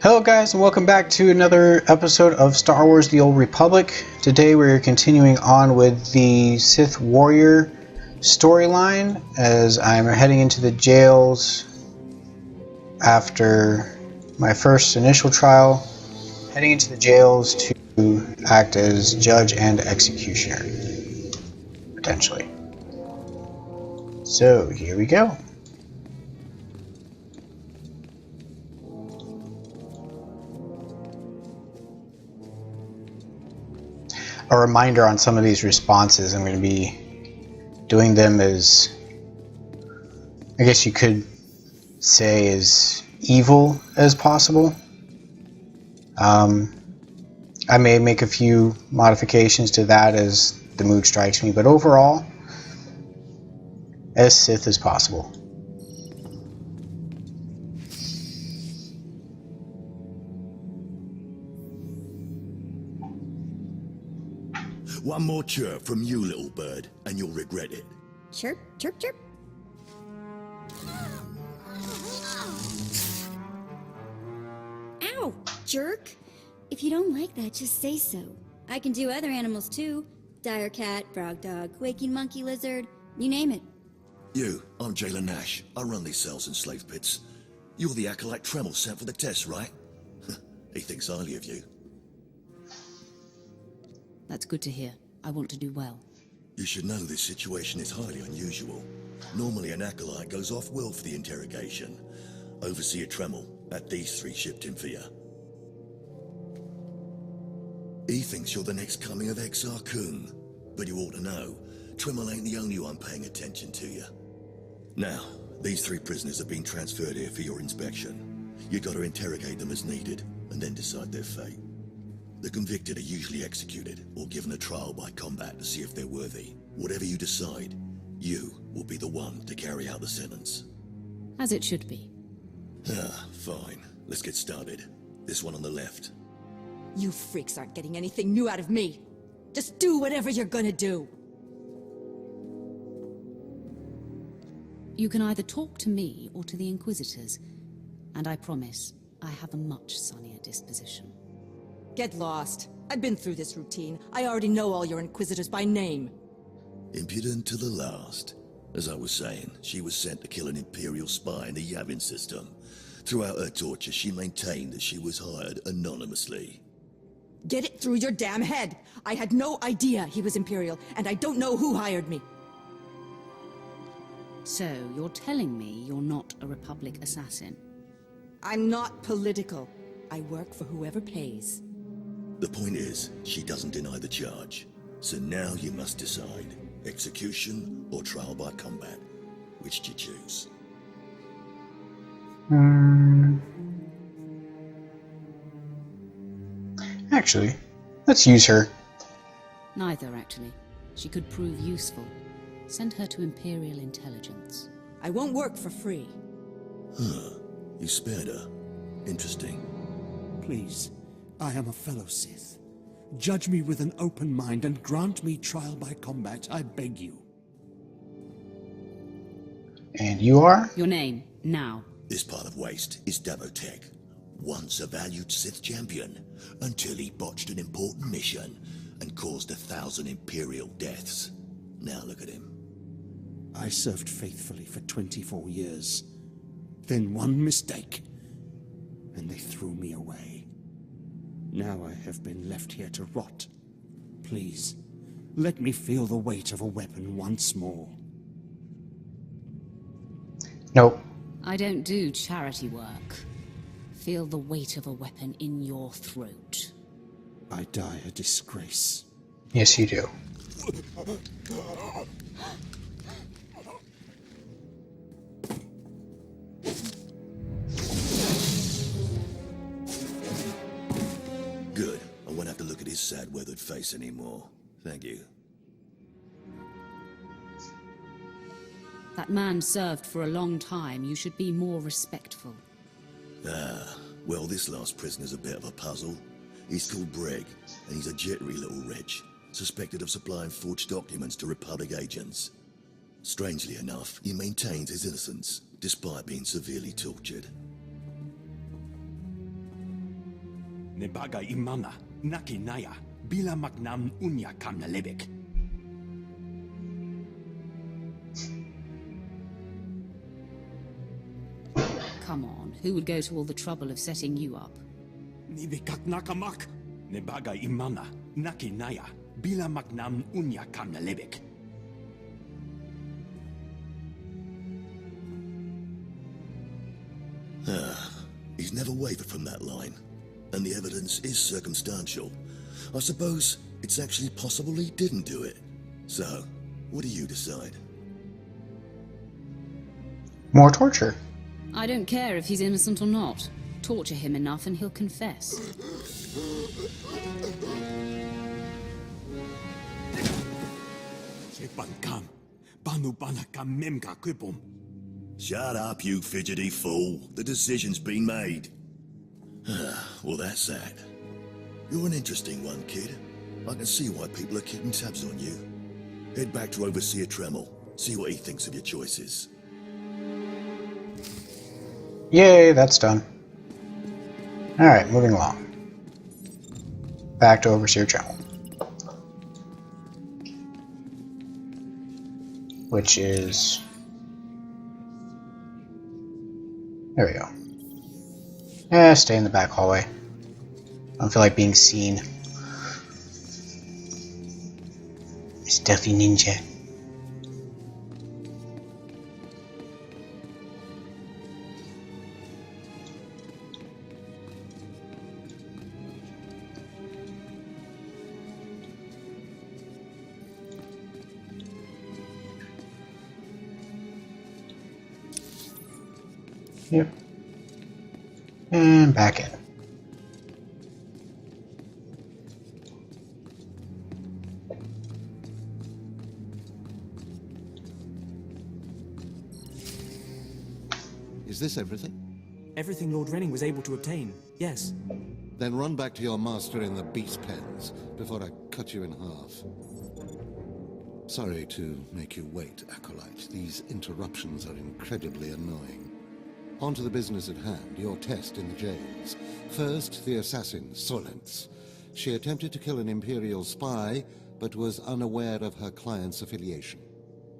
Hello guys, and welcome back to another episode of Star Wars The Old Republic. Today we're continuing on with the Sith Warrior storyline as I'm heading into the jails after my first initial trial, heading into the jails to act as judge and executioner, potentially. So here we go. A reminder on some of these responses. I'm going to be doing them as, I guess you could say, as evil as possible. I may make a few modifications to that as the mood strikes me, but overall, as Sith as possible. One more chirp from you, little bird, and you'll regret it. Chirp, chirp, chirp. Ow, jerk. If you don't like that, just say so. I can do other animals too. Dire cat, frog dog, waking monkey lizard, you name it. You, I'm Jailer Nash. I run these cells and slave pits. You're the acolyte Tremel sent for the test, right? He thinks highly of you. That's good to hear. I want to do well. You should know this situation is highly unusual. Normally an acolyte goes off-world for the interrogation. Overseer Tremel, at these three shipped him for you. He thinks you're the next coming of Exar Kun, but you ought to know, Tremel ain't the only one paying attention to you. Now, these three prisoners have been transferred here for your inspection. You gotta interrogate them as needed, and then decide their fate. The convicted are usually executed or given a trial by combat to see if they're worthy. Whatever you decide, you will be the one to carry out the sentence. As it should be. Fine. Let's get started. This one on the left. You freaks aren't getting anything new out of me. Just do whatever you're gonna do. You can either talk to me or to the Inquisitors, and I promise I have a much sunnier disposition. Get lost. I've been through this routine. I already know all your Inquisitors by name. Impudent to the last. As I was saying, she was sent to kill an Imperial spy in the Yavin system. Throughout her torture, she maintained that she was hired anonymously. Get it through your damn head! I had no idea he was Imperial, and I don't know who hired me. So, you're telling me you're not a Republic assassin? I'm not political. I work for whoever pays. The point is, she doesn't deny the charge. So now you must decide. Execution or trial by combat. Which do you choose? Actually, let's use her. Neither, actually. She could prove useful. Send her to Imperial Intelligence. I won't work for free. You spared her. Interesting. Please, I am a fellow Sith. Judge me with an open mind and grant me trial by combat, I beg you. And you are? Your name, now. This part of Waste is Davotech, once a valued Sith champion, until he botched an important mission and caused 1,000 Imperial deaths. Now look at him. I served faithfully for 24 years. Then one mistake, and they threw me away. Now I have been left here to rot. Please, let me feel the weight of a weapon once more. Nope. I don't do charity work. Feel the weight of a weapon in your throat. I die a disgrace. Yes, you do. Good. I won't have to look at his sad, weathered face anymore. Thank you. That man served for a long time. You should be more respectful. Well, this last prisoner's a bit of a puzzle. He's called Breg, and he's a jittery little wretch, suspected of supplying forged documents to Republic agents. Strangely enough, he maintains his innocence, despite being severely tortured. Nebaga imana, naki naya, bila magnam unya kamna lebek. Come on, who would go to all the trouble of setting you up? Nibikak nakamak, nebaga imana, naki naya, bila magnam unya kamna lebek. He's never wavered from that line, and the evidence is circumstantial. I suppose it's actually possible he didn't do it. So, what do you decide? More torture. I don't care if he's innocent or not. Torture him enough and he'll confess. Shut up, you fidgety fool. The decision's been made. Well, that's that. You're an interesting one, kid. I can see why people are keeping tabs on you. Head back to Overseer Tremel. See what he thinks of your choices. Yay, that's done. Alright, moving along. Back to Overseer Tremel. Which is... there we go. Stay in the back hallway. I don't feel like being seen. Stealthy ninja. Yep. And back in. Is this everything? Everything Lord Renning was able to obtain, yes. Then run back to your master in the beast pens before I cut you in half. Sorry to make you wait, Acolyte. These interruptions are incredibly annoying. On to the business at hand, your test in the jails. First, the assassin, Solentz. She attempted to kill an Imperial spy, but was unaware of her client's affiliation.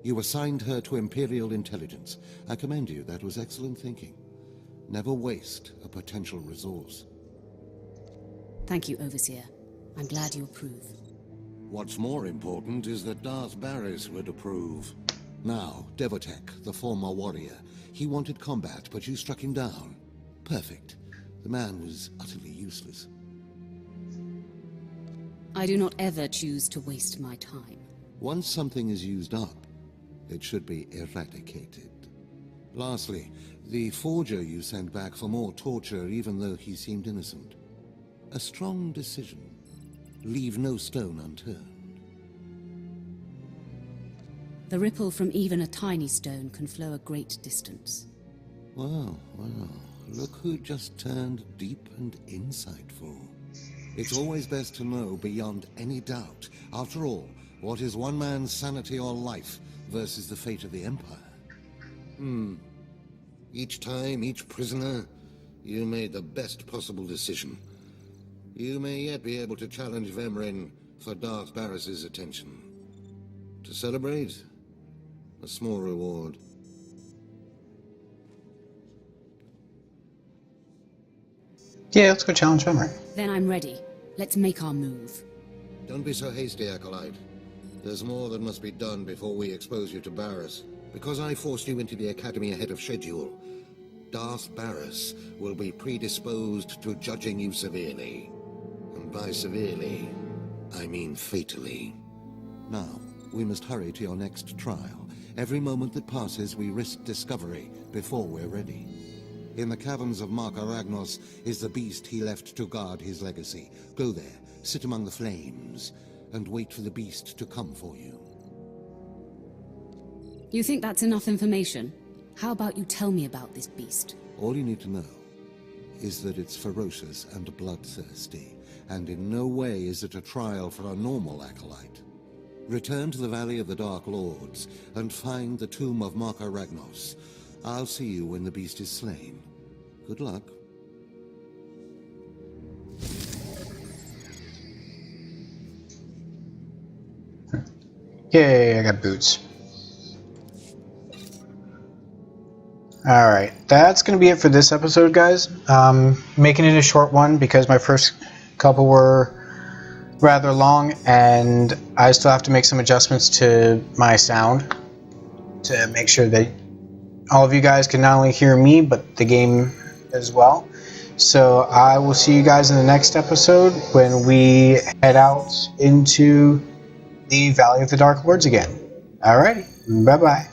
You assigned her to Imperial intelligence. I commend you, that was excellent thinking. Never waste a potential resource. Thank you, Overseer. I'm glad you approve. What's more important is that Darth Barris would approve. Now, Devotek, the former warrior. He wanted combat, but you struck him down. Perfect. The man was utterly useless. I do not ever choose to waste my time. Once something is used up, it should be eradicated. Lastly, the forger you sent back for more torture even though he seemed innocent. A strong decision. Leave no stone unturned. The ripple from even a tiny stone can flow a great distance. Wow, wow. Look who just turned deep and insightful. It's always best to know beyond any doubt. After all, what is one man's sanity or life versus the fate of the Empire? Each time, each prisoner, you made the best possible decision. You may yet be able to challenge Vemrin for Darth Barris's attention. To celebrate, a small reward. Yeah, let's go challenge Vemrin. Then I'm ready. Let's make our move. Don't be so hasty, Acolyte. There's more that must be done before we expose you to Barris. Because I forced you into the Academy ahead of schedule, Darth Barris will be predisposed to judging you severely. And by severely, I mean fatally. Now, we must hurry to your next trial. Every moment that passes, we risk discovery before we're ready. In the caverns of Mark Aragnos is the beast he left to guard his legacy. Go there, sit among the flames, and wait for the beast to come for you. You think that's enough information? How about you tell me about this beast? All you need to know is that it's ferocious and bloodthirsty, and in no way is it a trial for a normal acolyte. Return to the Valley of the Dark Lords and find the tomb of Mark Aragnos. I'll see you when the beast is slain. Good luck. Yay, I got boots. Alright, that's going to be it for this episode, guys. Making it a short one because my first couple were rather long, and I still have to make some adjustments to my sound to make sure that all of you guys can not only hear me, but the game as well. So I will see you guys in the next episode when we head out into the Valley of the Dark Lords again. Alright, bye-bye.